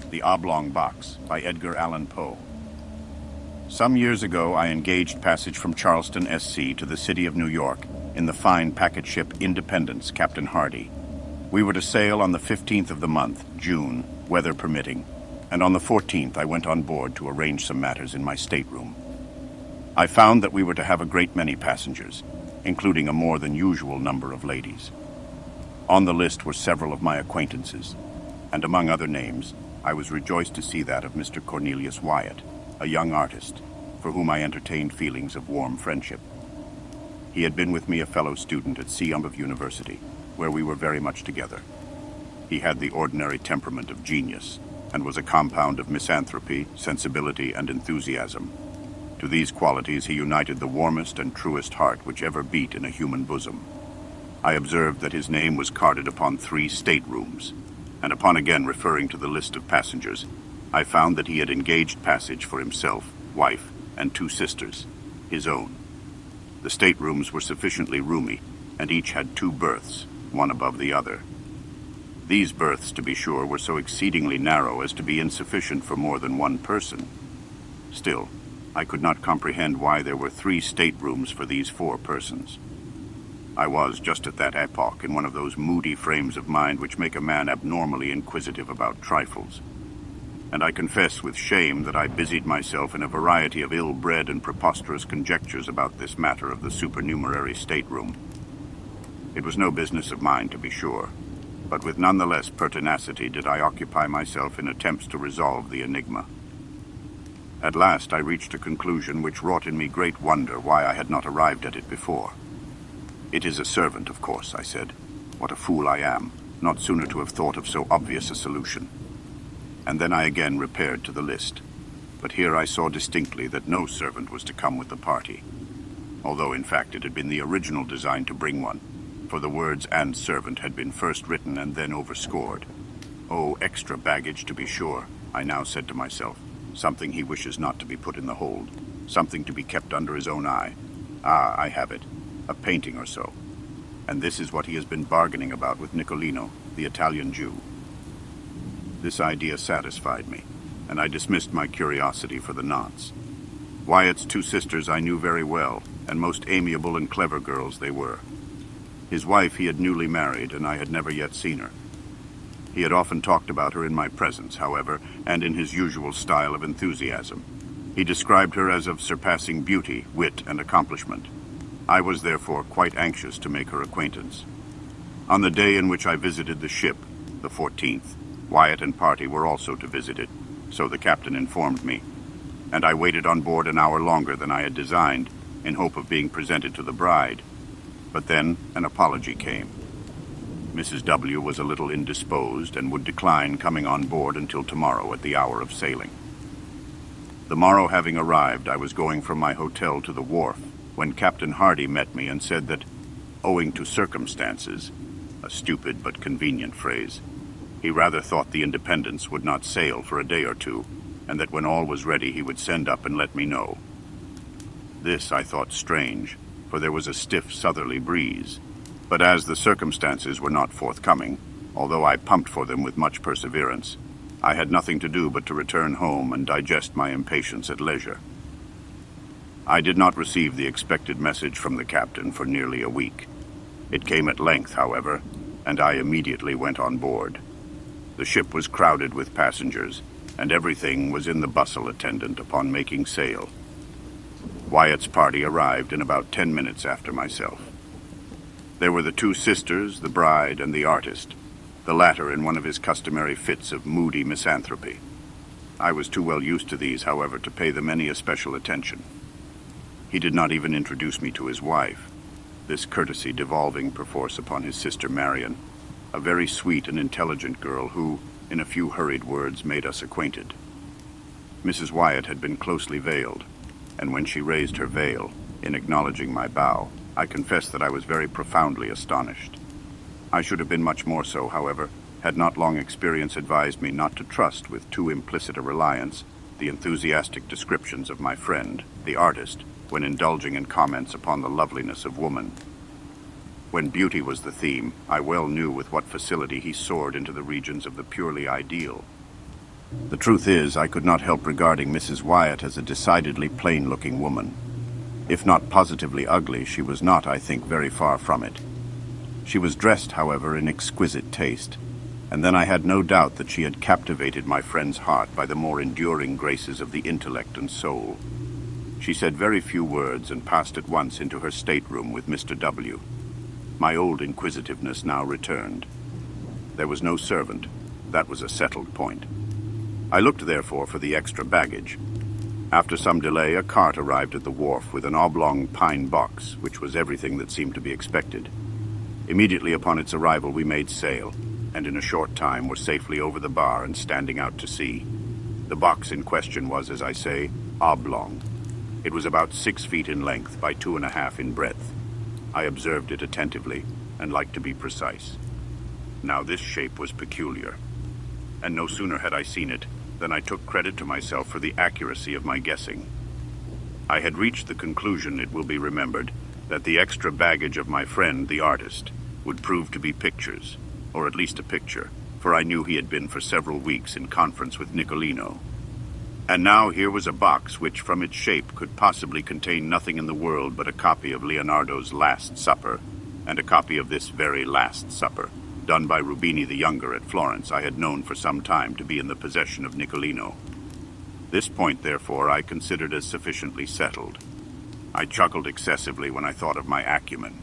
The Oblong Box by Edgar Allan Poe. Some years ago, I engaged passage from Charleston, SC, to the city of New York in the fine packet ship Independence, Captain Hardy. We were to sail on the 15th of the month, June, weather permitting, and on the 14th I went on board to arrange some matters in my stateroom. I found that we were to have a great many passengers, including a more than usual number of ladies. On the list were several of my acquaintances, and among other names, I was rejoiced to see that of Mr. Cornelius Wyatt, a young artist, for whom I entertained feelings of warm friendship. He had been with me a fellow student at Seumb University, where we were very much together. He had the ordinary temperament of genius, and was a compound of misanthropy, sensibility, and enthusiasm. To these qualities he united the warmest and truest heart which ever beat in a human bosom. I observed that his name was carded upon 3 staterooms, and upon again referring to the list of passengers, I found that he had engaged passage for himself, wife, and 2 sisters, his own. The staterooms were sufficiently roomy, and each had 2 berths, one above the other. These berths, to be sure, were so exceedingly narrow as to be insufficient for more than one person. Still, I could not comprehend why there were 3 staterooms for these 4 persons. I was, just at that epoch, in one of those moody frames of mind which make a man abnormally inquisitive about trifles. And I confess with shame that I busied myself in a variety of ill-bred and preposterous conjectures about this matter of the supernumerary stateroom. It was no business of mine, to be sure, but with none the less pertinacity did I occupy myself in attempts to resolve the enigma. At last I reached a conclusion which wrought in me great wonder why I had not arrived at it before. "It is a servant, of course," I said. "What a fool I am, not sooner to have thought of so obvious a solution." And then I again repaired to the list. But here I saw distinctly that no servant was to come with the party, although in fact it had been the original design to bring one, for the words "and servant" had been first written and then overscored. "Oh, extra baggage, to be sure," I now said to myself. "Something he wishes not to be put in the hold, something to be kept under his own eye. Ah, I have it. A painting or so. And this is what he has been bargaining about with Nicolino, the Italian Jew." This idea satisfied me, and I dismissed my curiosity for the nonce. Wyatt's 2 sisters I knew very well, and most amiable and clever girls they were. His wife he had newly married, and I had never yet seen her. He had often talked about her in my presence, however, and in his usual style of enthusiasm. He described her as of surpassing beauty, wit, and accomplishment. I was therefore quite anxious to make her acquaintance. On the day in which I visited the ship, the 14th, Wyatt and party were also to visit it, so the captain informed me, and I waited on board an hour longer than I had designed, in hope of being presented to the bride. But then an apology came. Mrs. W. was a little indisposed and would decline coming on board until tomorrow at the hour of sailing. The morrow having arrived, I was going from my hotel to the wharf, when Captain Hardy met me and said that, owing to circumstances, a stupid but convenient phrase, he rather thought the Independence would not sail for a day or 2, and that when all was ready he would send up and let me know. This I thought strange, for there was a stiff southerly breeze, but as the circumstances were not forthcoming, although I pumped for them with much perseverance, I had nothing to do but to return home and digest my impatience at leisure. I did not receive the expected message from the captain for nearly a week. It came at length, however, and I immediately went on board. The ship was crowded with passengers, and everything was in the bustle attendant upon making sail. Wyatt's party arrived in about 10 minutes after myself. There were the 2 sisters, the bride, and the artist, the latter in one of his customary fits of moody misanthropy. I was too well used to these, however, to pay them any especial attention. He did not even introduce me to his wife, this courtesy devolving perforce upon his sister Marion, a very sweet and intelligent girl who, in a few hurried words, made us acquainted. Mrs. Wyatt had been closely veiled, and when she raised her veil, in acknowledging my bow, I confess that I was very profoundly astonished. I should have been much more so, however, had not long experience advised me not to trust with too implicit a reliance the enthusiastic descriptions of my friend, the artist, when indulging in comments upon the loveliness of woman. When beauty was the theme, I well knew with what facility he soared into the regions of the purely ideal. The truth is, I could not help regarding Mrs. Wyatt as a decidedly plain-looking woman. If not positively ugly, she was not, I think, very far from it. She was dressed, however, in exquisite taste, and then I had no doubt that she had captivated my friend's heart by the more enduring graces of the intellect and soul. She said very few words and passed at once into her stateroom with Mr. W. My old inquisitiveness now returned. There was no servant. That was a settled point. I looked, therefore, for the extra baggage. After some delay, a cart arrived at the wharf with an oblong pine box, which was everything that seemed to be expected. Immediately upon its arrival, we made sail, and in a short time were safely over the bar and standing out to sea. The box in question was, as I say, oblong. It was about 6 feet in length by 2.5 in breadth. I observed it attentively and liked to be precise. Now this shape was peculiar, and no sooner had I seen it than I took credit to myself for the accuracy of my guessing. I had reached the conclusion, it will be remembered, that the extra baggage of my friend, the artist, would prove to be pictures, or at least a picture, for I knew he had been for several weeks in conference with Nicolino. And now here was a box which, from its shape, could possibly contain nothing in the world but a copy of Leonardo's Last Supper, and a copy of this very Last Supper, done by Rubini the Younger at Florence, I had known for some time to be in the possession of Nicolino. This point, therefore, I considered as sufficiently settled. I chuckled excessively when I thought of my acumen.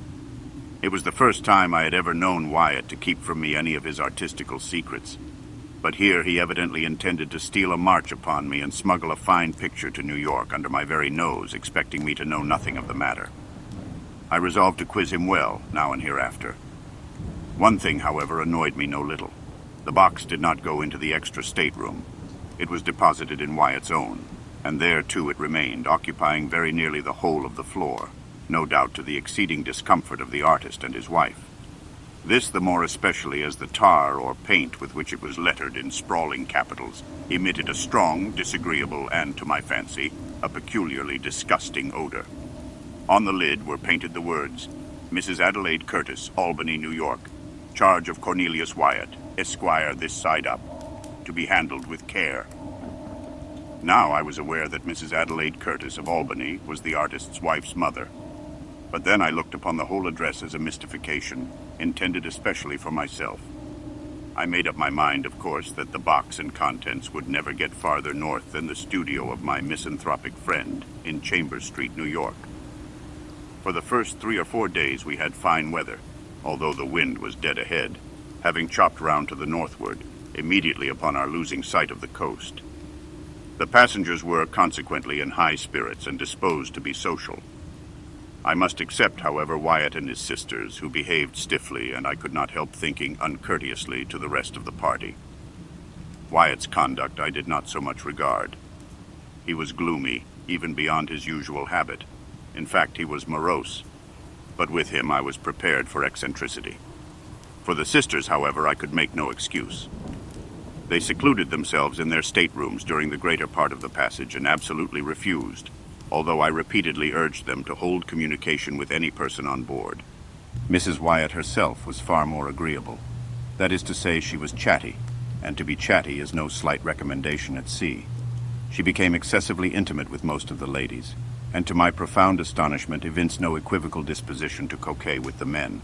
It was the first time I had ever known Wyatt to keep from me any of his artistical secrets. But here he evidently intended to steal a march upon me and smuggle a fine picture to New York under my very nose, expecting me to know nothing of the matter. I resolved to quiz him well, now and hereafter. One thing, however, annoyed me no little. The box did not go into the extra stateroom. It was deposited in Wyatt's own, and there, too, it remained, occupying very nearly the whole of the floor, no doubt to the exceeding discomfort of the artist and his wife. This the more especially as the tar or paint with which it was lettered in sprawling capitals emitted a strong, disagreeable, and, to my fancy, a peculiarly disgusting odor. On the lid were painted the words, Mrs. Adelaide Curtis, Albany, New York. Charge of Cornelius Wyatt, Esquire, this side up. To be handled with care. Now I was aware that Mrs. Adelaide Curtis of Albany was the artist's wife's mother. But then I looked upon the whole address as a mystification, intended especially for myself. I made up my mind, of course, that the box and contents would never get farther north than the studio of my misanthropic friend in Chambers Street, New York. For the first 3 or 4 days we had fine weather, although the wind was dead ahead, having chopped round to the northward, immediately upon our losing sight of the coast. The passengers were consequently in high spirits and disposed to be social. I must except, however, Wyatt and his sisters, who behaved stiffly and I could not help thinking uncourteously to the rest of the party. Wyatt's conduct I did not so much regard. He was gloomy, even beyond his usual habit. In fact, he was morose. But with him I was prepared for eccentricity. For the sisters, however, I could make no excuse. They secluded themselves in their staterooms during the greater part of the passage and absolutely refused, although I repeatedly urged them to hold communication with any person on board. Mrs. Wyatt herself was far more agreeable. That is to say, she was chatty, and to be chatty is no slight recommendation at sea. She became excessively intimate with most of the ladies, and to my profound astonishment evinced no equivocal disposition to coquet with the men.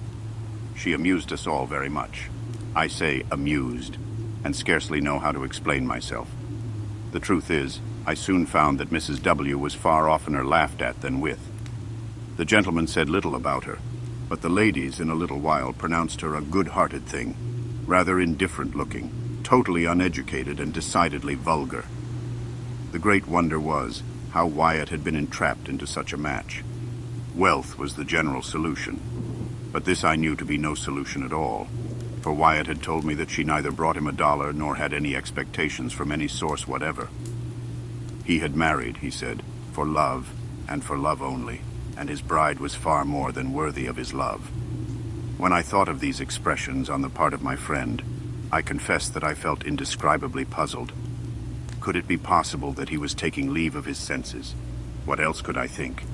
She amused us all very much. I say amused, and scarcely know how to explain myself. The truth is, I soon found that Mrs. W. was far oftener laughed at than with. The gentlemen said little about her, but the ladies in a little while pronounced her a good-hearted thing, rather indifferent-looking, totally uneducated and decidedly vulgar. The great wonder was how Wyatt had been entrapped into such a match. Wealth was the general solution, but this I knew to be no solution at all, for Wyatt had told me that she neither brought him $1 nor had any expectations from any source whatever. He had married, he said, for love, and for love only, and his bride was far more than worthy of his love. When I thought of these expressions on the part of my friend, I confess that I felt indescribably puzzled. Could it be possible that he was taking leave of his senses? What else could I think?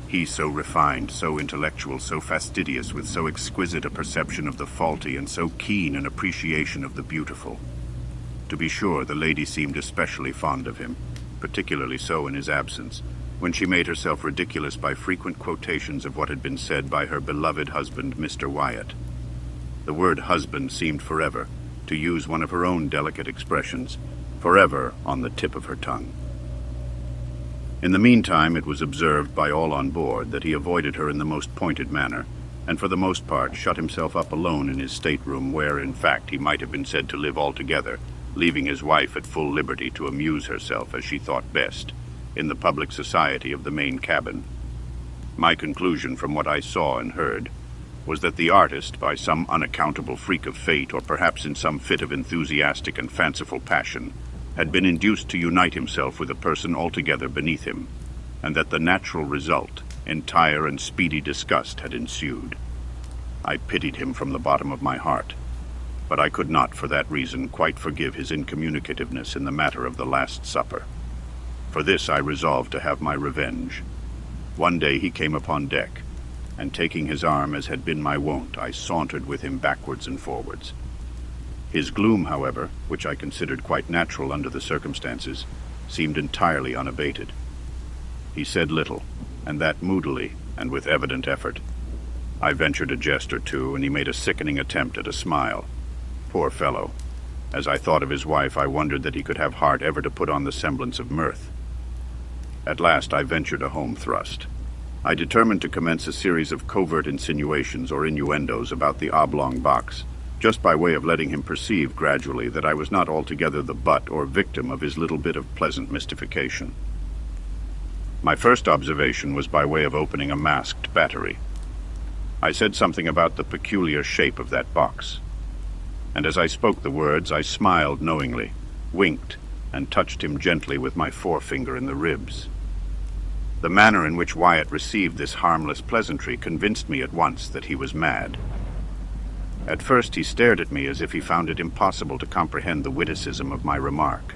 He so refined, so intellectual, so fastidious, with so exquisite a perception of the faulty and so keen an appreciation of the beautiful. To be sure, the lady seemed especially fond of him, particularly so in his absence, when she made herself ridiculous by frequent quotations of what had been said by her beloved husband, Mr. Wyatt. The word husband seemed forever, to use one of her own delicate expressions, forever on the tip of her tongue. In the meantime, it was observed by all on board that he avoided her in the most pointed manner, and for the most part shut himself up alone in his stateroom where, in fact, he might have been said to live altogether, leaving his wife at full liberty to amuse herself as she thought best, in the public society of the main cabin. My conclusion from what I saw and heard was that the artist, by some unaccountable freak of fate, or perhaps in some fit of enthusiastic and fanciful passion, had been induced to unite himself with a person altogether beneath him, and that the natural result, entire and speedy disgust, had ensued. I pitied him from the bottom of my heart, but I could not, for that reason, quite forgive his incommunicativeness in the matter of the Last Supper. For this I resolved to have my revenge. One day he came upon deck, and taking his arm as had been my wont, I sauntered with him backwards and forwards. His gloom, however, which I considered quite natural under the circumstances, seemed entirely unabated. He said little, and that moodily, and with evident effort. I ventured a jest or two, and he made a sickening attempt at a smile. Poor fellow! As I thought of his wife, I wondered that he could have heart ever to put on the semblance of mirth. At last I ventured a home thrust. I determined to commence a series of covert insinuations or innuendos about the oblong box, just by way of letting him perceive gradually that I was not altogether the butt or victim of his little bit of pleasant mystification. My first observation was by way of opening a masked battery. I said something about the peculiar shape of that box, and as I spoke the words, I smiled knowingly, winked, and touched him gently with my forefinger in the ribs. The manner in which Wyatt received this harmless pleasantry convinced me at once that he was mad. At first he stared at me as if he found it impossible to comprehend the witticism of my remark.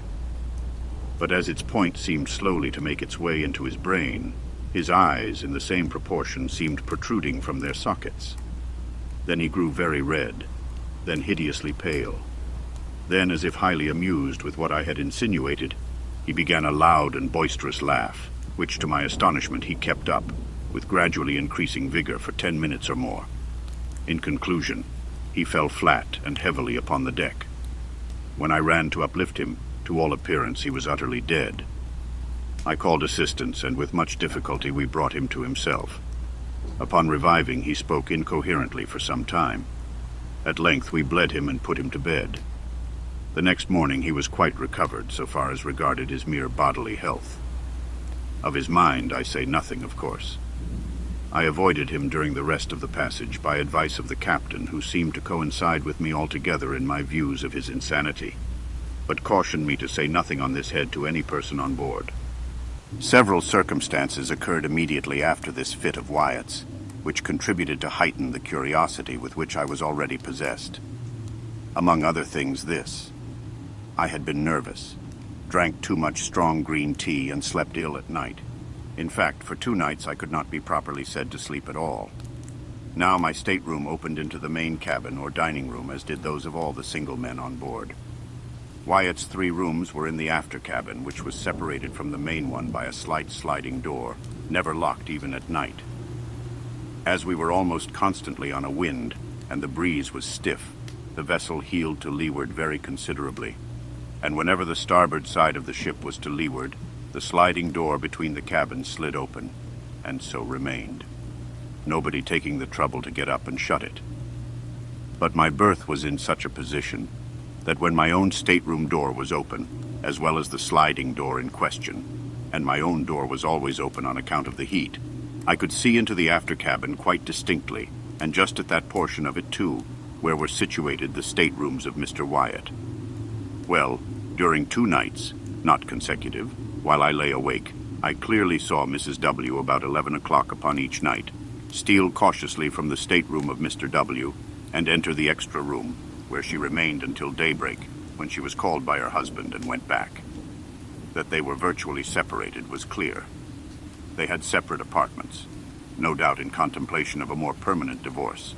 But as its point seemed slowly to make its way into his brain, his eyes, in the same proportion, seemed protruding from their sockets. Then he grew very red, then hideously pale. Then, as if highly amused with what I had insinuated, he began a loud and boisterous laugh, which, to my astonishment, he kept up, with gradually increasing vigor for 10 minutes or more. In conclusion, he fell flat and heavily upon the deck. When I ran to uplift him, to all appearance he was utterly dead. I called assistance, and with much difficulty we brought him to himself. Upon reviving, he spoke incoherently for some time. At length we bled him and put him to bed. The next morning he was quite recovered so far as regarded his mere bodily health. Of his mind I say nothing, of course. I avoided him during the rest of the passage by advice of the captain, who seemed to coincide with me altogether in my views of his insanity, but cautioned me to say nothing on this head to any person on board. Several circumstances occurred immediately after this fit of Wyatt's, which contributed to heighten the curiosity with which I was already possessed. Among other things, this. I had been nervous, drank too much strong green tea, and slept ill at night. In fact, for 2 nights I could not be properly said to sleep at all. Now my stateroom opened into the main cabin or dining room, as did those of all the single men on board. Wyatt's 3 rooms were in the after cabin, which was separated from the main one by a slight sliding door, never locked even at night. As we were almost constantly on a wind, and the breeze was stiff, the vessel heeled to leeward very considerably, and whenever the starboard side of the ship was to leeward, the sliding door between the cabins slid open, and so remained, nobody taking the trouble to get up and shut it. But my berth was in such a position that when my own stateroom door was open, as well as the sliding door in question, and my own door was always open on account of the heat, I could see into the after cabin quite distinctly, and just at that portion of it too, where were situated the staterooms of Mr. Wyatt. Well, during 2 nights, not consecutive, while I lay awake, I clearly saw Mrs. W. about 11 o'clock upon each night, steal cautiously from the stateroom of Mr. W. and enter the extra room, where she remained until daybreak, when she was called by her husband and went back. That they were virtually separated was clear. They had separate apartments, no doubt in contemplation of a more permanent divorce.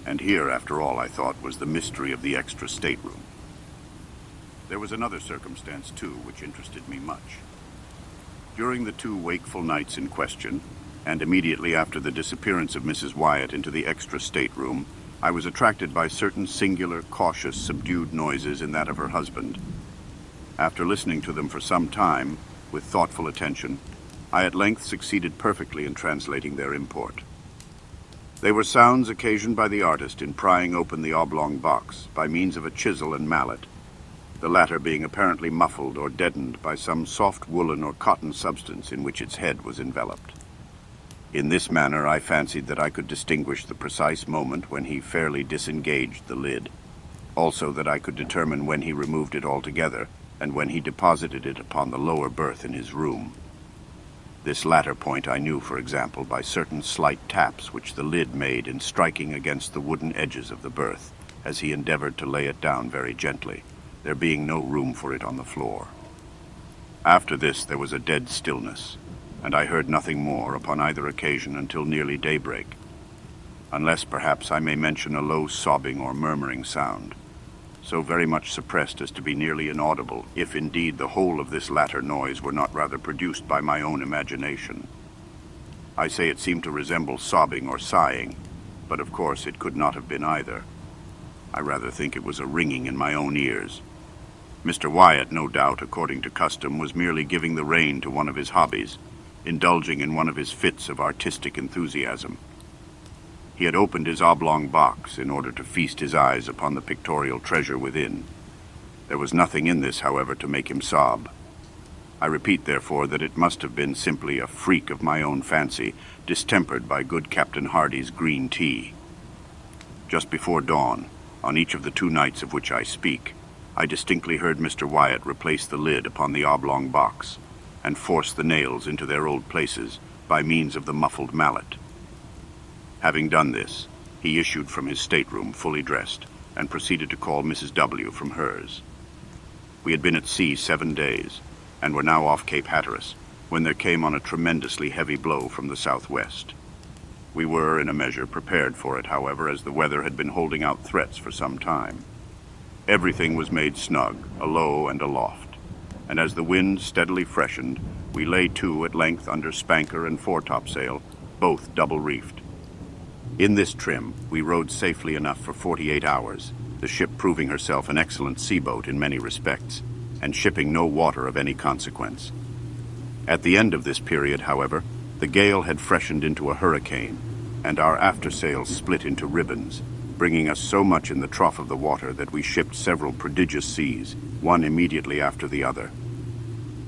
And here, after all, I thought, was the mystery of the extra stateroom. There was another circumstance, too, which interested me much. During the 2 wakeful nights in question, and immediately after the disappearance of Mrs. Wyatt into the extra stateroom, I was attracted by certain singular, cautious, subdued noises in that of her husband. After listening to them for some time, with thoughtful attention, I at length succeeded perfectly in translating their import. They were sounds occasioned by the artist in prying open the oblong box by means of a chisel and mallet, the latter being apparently muffled or deadened by some soft woolen or cotton substance in which its head was enveloped. In this manner I fancied that I could distinguish the precise moment when he fairly disengaged the lid, also that I could determine when he removed it altogether and when he deposited it upon the lower berth in his room. This latter point I knew, for example, by certain slight taps which the lid made in striking against the wooden edges of the berth, as he endeavored to lay it down very gently, there being no room for it on the floor. After this there was a dead stillness, and I heard nothing more upon either occasion until nearly daybreak, unless perhaps I may mention a low sobbing or murmuring sound, so very much suppressed as to be nearly inaudible, if indeed the whole of this latter noise were not rather produced by my own imagination. I say it seemed to resemble sobbing or sighing, but of course it could not have been either. I rather think it was a ringing in my own ears. Mr. Wyatt, no doubt, according to custom, was merely giving the rein to one of his hobbies, indulging in one of his fits of artistic enthusiasm. He had opened his oblong box in order to feast his eyes upon the pictorial treasure within. There was nothing in this, however, to make him sob. I repeat, therefore, that it must have been simply a freak of my own fancy, distempered by good Captain Hardy's green tea. Just before dawn, on each of the 2 nights of which I speak, I distinctly heard Mr. Wyatt replace the lid upon the oblong box and force the nails into their old places by means of the muffled mallet. Having done this, he issued from his stateroom fully dressed and proceeded to call Mrs. W. from hers. We had been at sea 7 days and were now off Cape Hatteras when there came on a tremendously heavy blow from the southwest. We were, in a measure, prepared for it, however, as the weather had been holding out threats for some time. Everything was made snug, alow and aloft, and as the wind steadily freshened, we lay to at length under spanker and foretopsail, both double-reefed. In this trim, we rode safely enough for 48 hours, the ship proving herself an excellent sea-boat in many respects, and shipping no water of any consequence. At the end of this period, however, the gale had freshened into a hurricane, and our aftersails split into ribbons, bringing us so much in the trough of the water that we shipped several prodigious seas, one immediately after the other.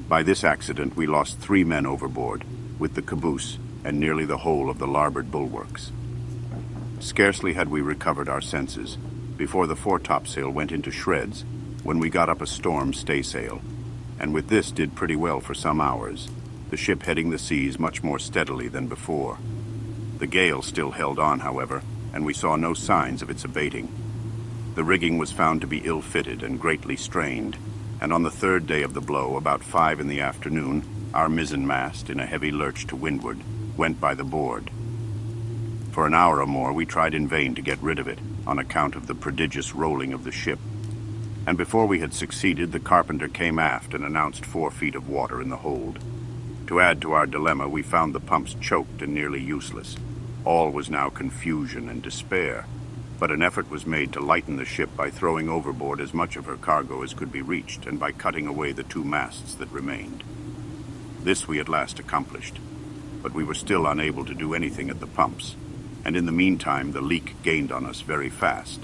By this accident we lost 3 men overboard, with the caboose and nearly the whole of the larboard bulwarks. Scarcely had we recovered our senses before the foretopsail went into shreds, when we got up a storm staysail, and with this did pretty well for some hours, the ship heading the seas much more steadily than before. The gale still held on, however, and we saw no signs of its abating. The rigging was found to be ill-fitted and greatly strained, and on the 3rd day of the blow, about 5 in the afternoon, our mizzenmast, in a heavy lurch to windward, went by the board. For an hour or more we tried in vain to get rid of it, on account of the prodigious rolling of the ship, and before we had succeeded, the carpenter came aft and announced 4 feet of water in the hold. To add to our dilemma, we found the pumps choked and nearly useless. All was now confusion and despair, but an effort was made to lighten the ship by throwing overboard as much of her cargo as could be reached and by cutting away the 2 masts that remained. This we at last accomplished, but we were still unable to do anything at the pumps, and in the meantime the leak gained on us very fast.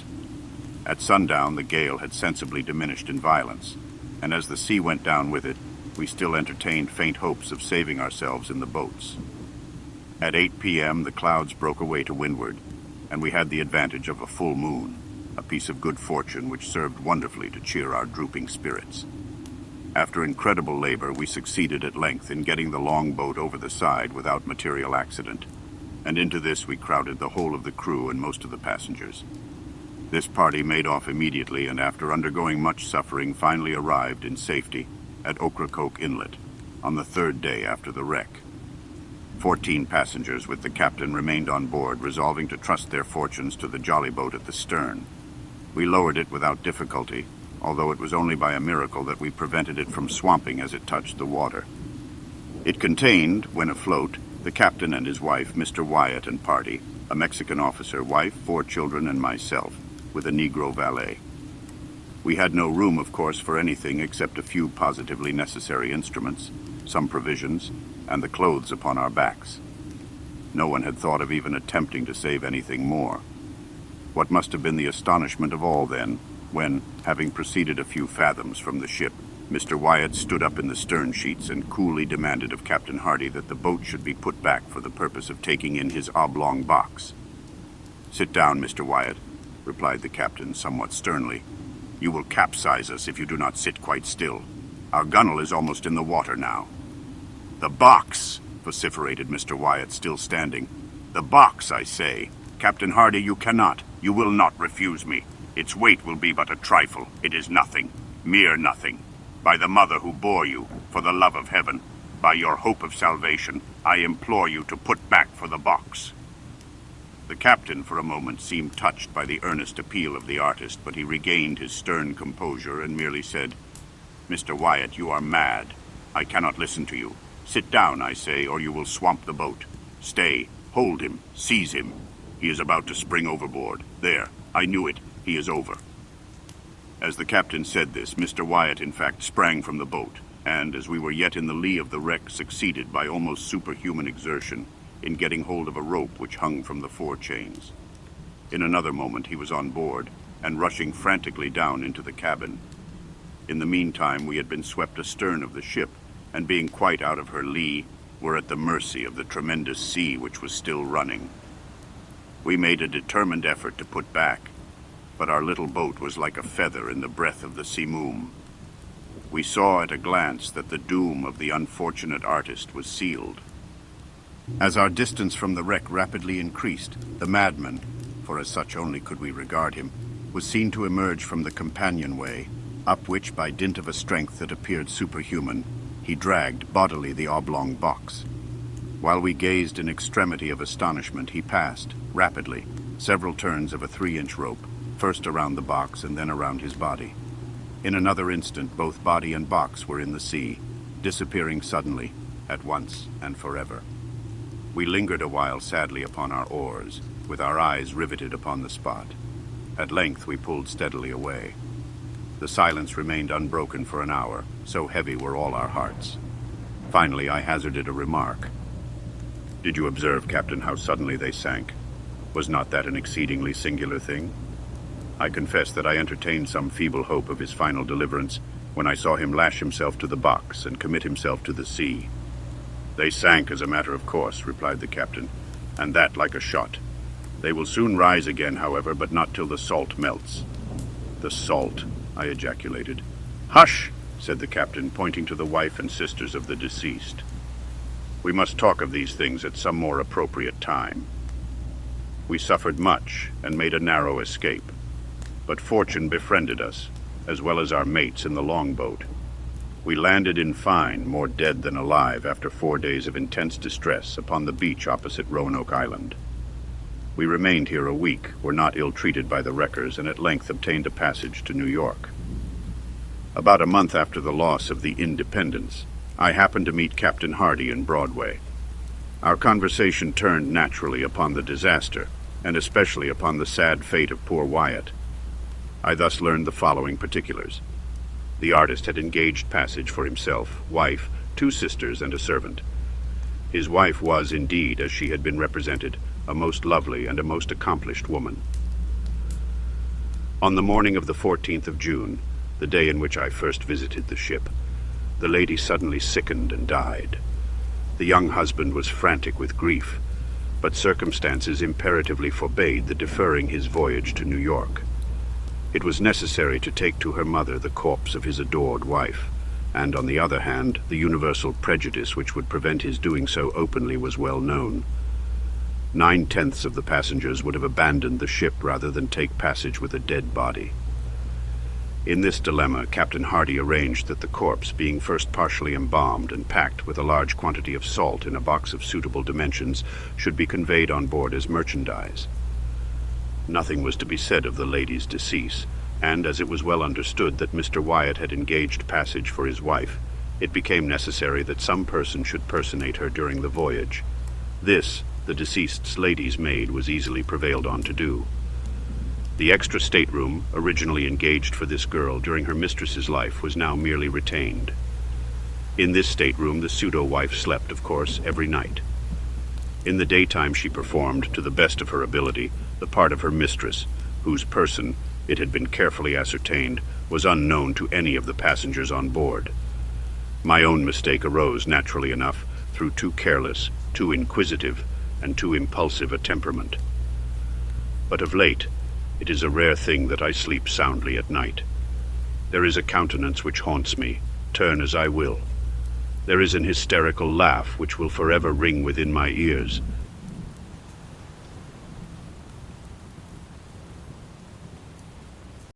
At sundown the gale had sensibly diminished in violence, and as the sea went down with it, we still entertained faint hopes of saving ourselves in the boats. At 8 p.m. the clouds broke away to windward, and we had the advantage of a full moon, a piece of good fortune which served wonderfully to cheer our drooping spirits. After incredible labor, we succeeded at length in getting the longboat over the side without material accident, and into this we crowded the whole of the crew and most of the passengers. This party made off immediately, and after undergoing much suffering, finally arrived in safety at Ocracoke Inlet on the 3rd day after the wreck. 14 passengers with the captain remained on board, resolving to trust their fortunes to the jolly boat at the stern. We lowered it without difficulty, although it was only by a miracle that we prevented it from swamping as it touched the water. It contained, when afloat, the captain and his wife, Mr. Wyatt and party, a Mexican officer, wife, 4 children, and myself, with a Negro valet. We had no room, of course, for anything except a few positively necessary instruments, some provisions, and the clothes upon our backs. No one had thought of even attempting to save anything more. What must have been the astonishment of all, then, when, having proceeded a few fathoms from the ship, Mr. Wyatt stood up in the stern sheets and coolly demanded of Captain Hardy that the boat should be put back for the purpose of taking in his oblong box. "Sit down, Mr. Wyatt," replied the captain somewhat sternly. "You will capsize us if you do not sit quite still. Our gunwale is almost in the water now." "The box!" vociferated Mr. Wyatt, still standing. "The box, I say. Captain Hardy, you will not refuse me. Its weight will be but a trifle. It is nothing, mere nothing. By the mother who bore you, for the love of heaven, by your hope of salvation, I implore you to put back for the box." The captain for a moment seemed touched by the earnest appeal of the artist, but he regained his stern composure and merely said, "Mr. Wyatt, you are mad. I cannot listen to you. Sit down, I say, or you will swamp the boat. Stay, hold him, seize him. He is about to spring overboard. There, I knew it. He is over." As the captain said this, Mr. Wyatt in fact sprang from the boat, and, as we were yet in the lee of the wreck, succeeded by almost superhuman exertion in getting hold of a rope which hung from the forechains. In another moment he was on board, and rushing frantically down into the cabin. In the meantime we had been swept astern of the ship, and being quite out of her lee, were at the mercy of the tremendous sea which was still running. We made a determined effort to put back, but our little boat was like a feather in the breath of the simoom. We saw at a glance that the doom of the unfortunate artist was sealed. As our distance from the wreck rapidly increased, the madman, for as such only could we regard him, was seen to emerge from the companionway, up which, by dint of a strength that appeared superhuman, he dragged bodily the oblong box. While we gazed in extremity of astonishment, he passed, rapidly, several turns of a 3-inch rope, first around the box and then around his body. In another instant, both body and box were in the sea, disappearing suddenly, at once and forever. We lingered a while sadly upon our oars, with our eyes riveted upon the spot. At length we pulled steadily away. The silence remained unbroken for an hour, so heavy were all our hearts. Finally I hazarded a remark. "Did you observe, Captain, how suddenly they sank? Was not that an exceedingly singular thing?" I confess that I entertained some feeble hope of his final deliverance when I saw him lash himself to the box and commit himself to the sea. "They sank as a matter of course," replied the captain, "and that like a shot. They will soon rise again, however, but not till the salt melts." "The salt," I ejaculated. "Hush!" said the captain, pointing to the wife and sisters of the deceased. "We must talk of these things at some more appropriate time. We suffered much and made a narrow escape, but fortune befriended us, as well as our mates in the longboat. We landed in fine, more dead than alive, after 4 days of intense distress upon the beach opposite Roanoke Island. We remained here a week, were not ill-treated by the wreckers, and at length obtained a passage to New York. About a month after the loss of the Independence, I happened to meet Captain Hardy in Broadway. Our conversation turned naturally upon the disaster, and especially upon the sad fate of poor Wyatt. I thus learned the following particulars. The artist had engaged passage for himself, wife, 2 sisters, and a servant. His wife was, indeed, as she had been represented, a most lovely and a most accomplished woman. On the morning of the 14th of June, the day in which I first visited the ship, the lady suddenly sickened and died. The young husband was frantic with grief, but circumstances imperatively forbade the deferring his voyage to New York. It was necessary to take to her mother the corpse of his adored wife, and on the other hand, the universal prejudice which would prevent his doing so openly was well known. 9/10 of the passengers would have abandoned the ship rather than take passage with a dead body. In this dilemma, Captain Hardy arranged that the corpse, being first partially embalmed and packed with a large quantity of salt in a box of suitable dimensions, should be conveyed on board as merchandise. Nothing was to be said of the lady's decease, and as it was well understood that Mr. Wyatt had engaged passage for his wife, it became necessary that some person should personate her during the voyage. This, the deceased's lady's maid was easily prevailed on to do. The extra stateroom, originally engaged for this girl during her mistress's life, was now merely retained. In this stateroom the pseudo-wife slept, of course, every night. In the daytime she performed, to the best of her ability, the part of her mistress, whose person, it had been carefully ascertained, was unknown to any of the passengers on board. My own mistake arose, naturally enough, through too careless, too inquisitive, and too impulsive a temperament. But of late, it is a rare thing that I sleep soundly at night. There is a countenance which haunts me, turn as I will. There is an hysterical laugh which will forever ring within my ears,